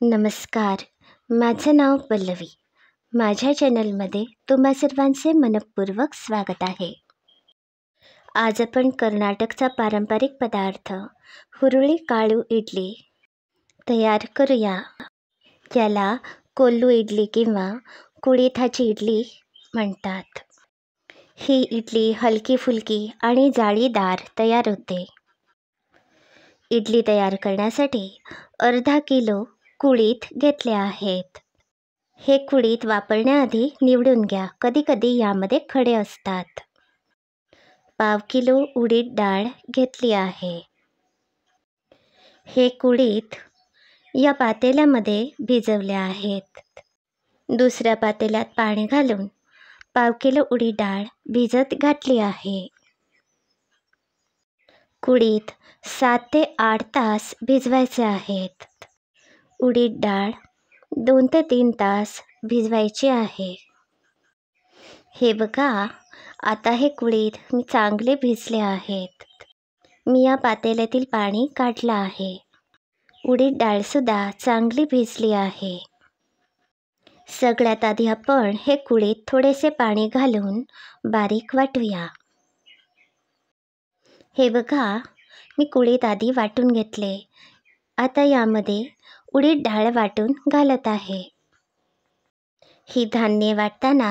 नमस्कार. माझं नाव पल्लवी. माझ्या चॅनलमध्ये तुम्हा सर्वांचे मनःपूर्वक स्वागत आहे. आज आपण कर्नाटकचा पारंपरिक पदार्थ हुरुळी काळू इडली तयार करूया. याला कोल्लू इडली किंवा कुळीथाची इडली म्हणतात. ही इडली हलकी फुलकी आणि जाळीदार तयार होते. इडली तयार करण्यासाठी अर्धा किलो कुळीथ घेतले आहेत. हे कुळीथ वापरण्याआधी निवडून घ्या. कधीकधी यामध्ये खडे असतात. पाव किलो उडीद डाळ घेतली आहे. हे कुळीथ या पातेल्यामध्ये भिजवले आहेत. दुसऱ्या पातेल्यात पाणी घालून पाव किलो उडीद डाळ भिजत घातली आहे. कुळीथ 7 ते 8 तास भिजवायचे आहेत. उडीद डाळ 2 ते 3 तास भिजवायची आहे. हे बघा, आता हे कुळीथ मी चांगले भिजले आहेत. मी या पातेल्यातील पाणी काढलं आहे. उडीद डाळसुद्धा चांगली भिजली आहे. सगळ्यात आधी आपण हे कुळीथ थोडेसे पाणी घालून बारीक वाटूया. हे बघा, मी कुळीथ आधी वाटून घेतले. आता यामध्ये उडीद डाळ वाटून घालत आहे. ही धान्ये वाटताना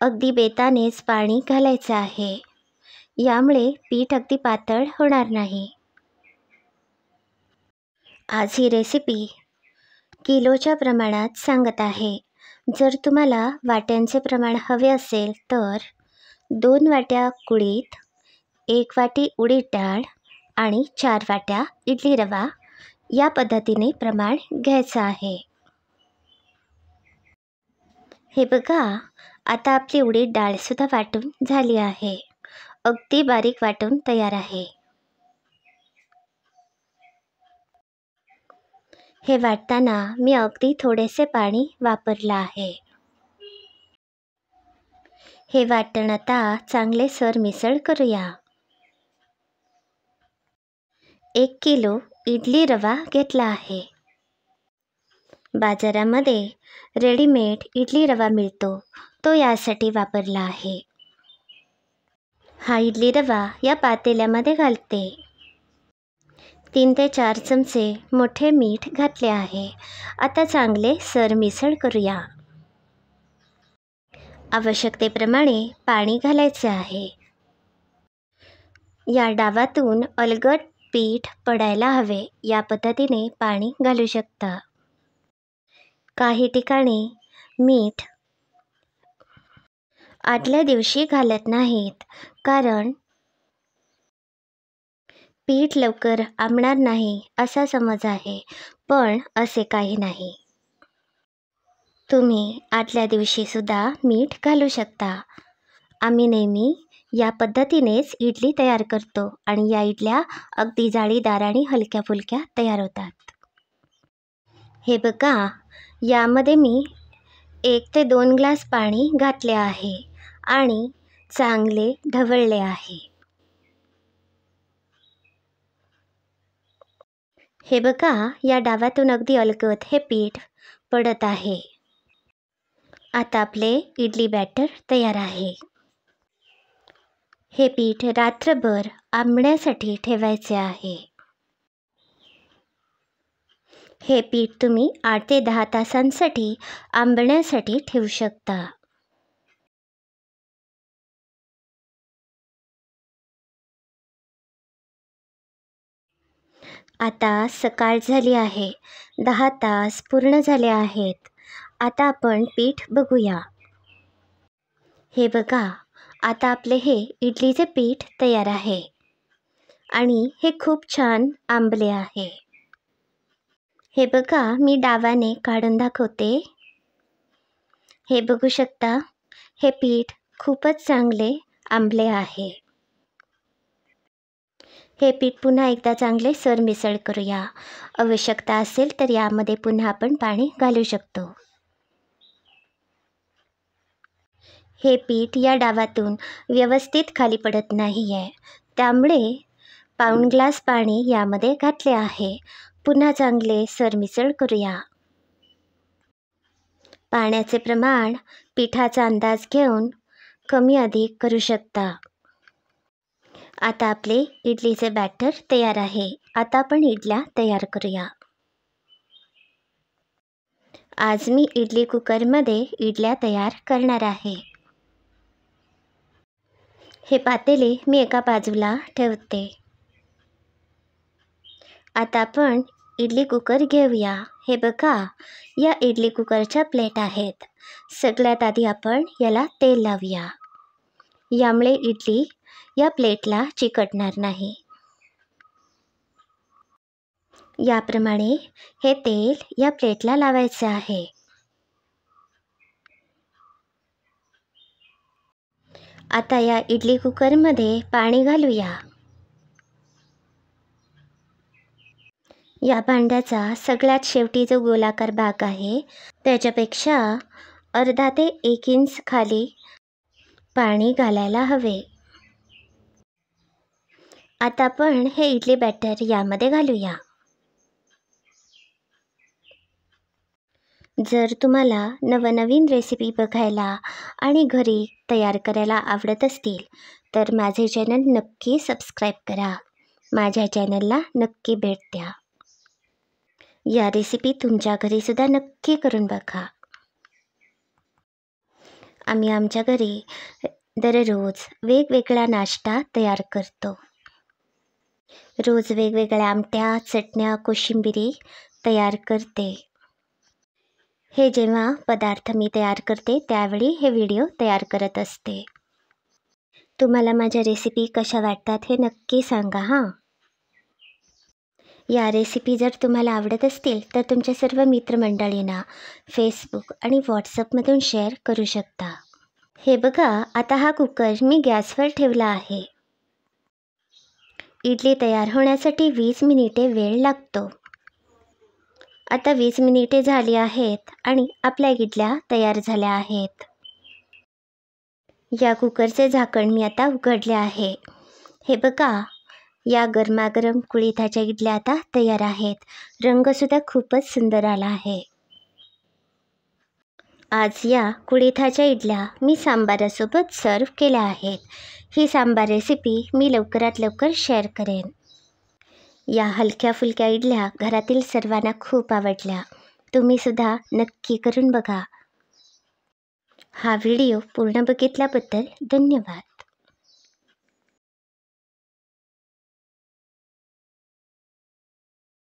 अगदी बेतानेच पाणी घालायचं आहे. यामुळे पीठ अगदी पातळ होणार नाही. आज ही रेसिपी किलोच्या प्रमाणात सांगत आहे. जर तुम्हाला वाट्यांचे प्रमाण हवे असेल तर 2 वाट्या कुळीथ, 1 वाटी उडीद डाळ आणि 4 वाट्या इडली रवा या पद्धतीने प्रमाण घ्यायचं आहे. हे बघा, आता आपली उडीद डाळसुद्धा वाटून झाली आहे. अगदी बारीक वाटून तयार आहे. हे वाटताना मी अगदी थोडेसे पाणी वापरलं आहे. हे वाटण आता चांगले सरमिसळ करूया. 1 किलो इडली रवा घेतला आहे. बाजारामध्ये रेडीमेड इडली रवा मिळतो, तो यासाठी वापरला आहे. हा इडली रवा या पातेल्यामध्ये घालते. 3 ते 4 चमचे मोठे मीठ घातले आहे. आता चांगले सरमिसळ करूया. आवश्यकतेप्रमाणे पाणी घालायचे आहे. या डावातून अलगद पीठ पडायला हवे या पद्धतीने पाणी घालू शकता. काही ठिकाणी मीठ आदल्या दिवशी घालत नाहीत, कारण पीठ लवकर आंबणार नाही असा समज आहे. पण असे काही नाही. तुम्ही आदल्या दिवशीसुद्धा मीठ घालू शकता. आम्ही नेहमी या पद्धतीनेच इडली तयार करतो आणि या इडल्या अगदी जाळीदार आणि हलक्या फुलक्या तयार होतात. हे बघा, यामध्ये मी 1 ते 2 ग्लास पाणी घातले आहे आणि चांगले ढवळले आहे. हे बघा, या डावातून अगदी अलगद हे पीठ पडत आहे. आता आपले इडली बॅटर तयार आहे. हे पीठ रात्रभर आंबण्यासाठी ठेवायचे आहे. हे पीठ तुम्ही 8 ते 10 तासांसाठी आंबण्यासाठी ठेवू शकता. आता सकाळ झाली आहे. 10 तास पूर्ण झाले आहेत. आता आपण पीठ बघूया. हे बघा, आता आपले हे इडलीचे पीठ तयार आहे आणि हे खूप छान आंबले आहे. हे बघा, मी डावाने काढून दाखवते. हे बघू शकता, हे पीठ खूपच चांगले आंबले आहे. हे पीठ पुन्हा एकदा चांगले सरमिसळ करूया. आवश्यकता असेल तर यामध्ये पुन्हा आपण पाणी घालू शकतो. हे पीठ या डावातून व्यवस्थित खाली पडत नाही आहे, त्यामुळे पाऊण ग्लास पाणी यामध्ये घातले आहे. पुन्हा चांगले सरमिसळ करूया. पाण्याचे प्रमाण पिठाचा अंदाज घेऊन कमी अधिक करू शकता. आता आपले इडलीचे बॅटर तयार आहे. आता आपण इडल्या तयार करूया. आज मी इडली कुकरमध्ये इडल्या तयार करणार आहे. हे पातेले मी एका बाजूला ठेवते. आता आपण इडली कुकर घेऊया. हे बघा, या इडली कुकरच्या प्लेट आहेत. सगळ्यात आधी आपण याला तेल लावूया. यामुळे इडली या प्लेटला चिकटणार नाही. याप्रमाणे हे तेल या प्लेटला लावायचे आहे. आता या इडली कुकरमध्ये पाणी घालूया. या भांड्याचा सगळ्यात शेवटी जो गोलाकार भाग आहे त्याच्यापेक्षा अर्धा ते 1 इंच खाली पाणी घालायला हवे. आता आपण हे इडली बॅटर यामध्ये घालूया. जर तुम्हाला नवनवीन रेसिपी बघायला आणि घरी तयार करायला आवडत असतील तर माझे चॅनल नक्की सबस्क्राईब करा. माझ्या चॅनलला नक्की भेट द्या. या रेसिपी तुमच्या घरीसुद्धा नक्की करून बघा. आम्ही आमच्या घरी दररोज वेगवेगळा नाश्ता तयार करतो. रोज वेगवेगळ्या आमट्या, चटण्या, कोशिंबिरी तयार करते. हे जेव्हा पदार्थ मी तयार करते त्यावेळी हे व्हिडिओ तयार करत असते. तुम्हाला माझ्या रेसिपी कशा वाटतात हे नक्की सांगा हां. या रेसिपी जर तुम्हाला आवडत असतील तर तुमच्या सर्व मित्रमंडळींना फेसबुक आणि व्हॉट्सअपमधून शेअर करू शकता. हे बघा, आता हा कुकर मी गॅसवर ठेवला आहे. इडली तयार होण्यासाठी 20 मिनिटे वेळ लागतो. आता 20 मिनिटे झाली आहेत आणि आपल्या इडल्या तयार झाल्या आहेत. या कुकरचे झाकण मी आता उघडले आहे. हे बघा, या गरमागरम कुळिथाच्या इडल्या आता तयार आहेत. रंगसुद्धा खूपच सुंदर आला आहे. आज या कुळिथाच्या इडल्या मी सांबारासोबत सर्व केल्या आहेत. ही सांबार रेसिपी मी लवकरात लवकर शेअर करेन. या हलक्या फुलक्या इडल्या घरातील सर्वांना खूप आवडल्या. तुम्हीसुद्धा नक्की करून बघा. हा व्हिडिओ पूर्ण बघितल्याबद्दल धन्यवाद.